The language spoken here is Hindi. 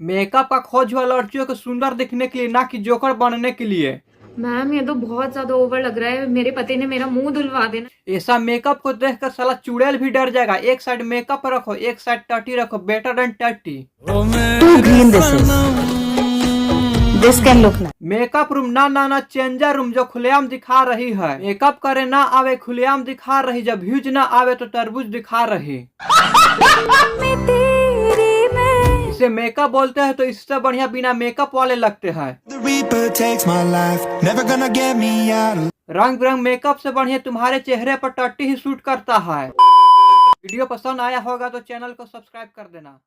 मेकअप का खोज हुआ लड़कियों को सुंदर दिखने के लिए, ना कि जोकर बनने के लिए। मैम ये तो बहुत ज्यादा ओवर लग रहा है, मेरे पति ने मेरा मुंह धुलवा देना। ऐसा मेकअप को देखकर साला चुड़ैल भी डर जाएगा। एक साइड मेकअप रखो, एक साइड टटी रखो, बेटर देन टटी। Too green this is. This can look nice. Makeup room ना ना ना चेंजर रूम, जो खुलेआम दिखा रही है। मेकअप करे ना आवे खुलेआम दिखा रही, जब व्यूज ना आवे तो तरबूज दिखा रही। इसे मेकअप बोलते हैं तो इससे बढ़िया बिना मेकअप वाले लगते हैं। रंग बिरंग मेकअप से बढ़िया तुम्हारे चेहरे पर टट्टी ही सूट करता है। वीडियो पसंद आया होगा तो चैनल को सब्सक्राइब कर देना।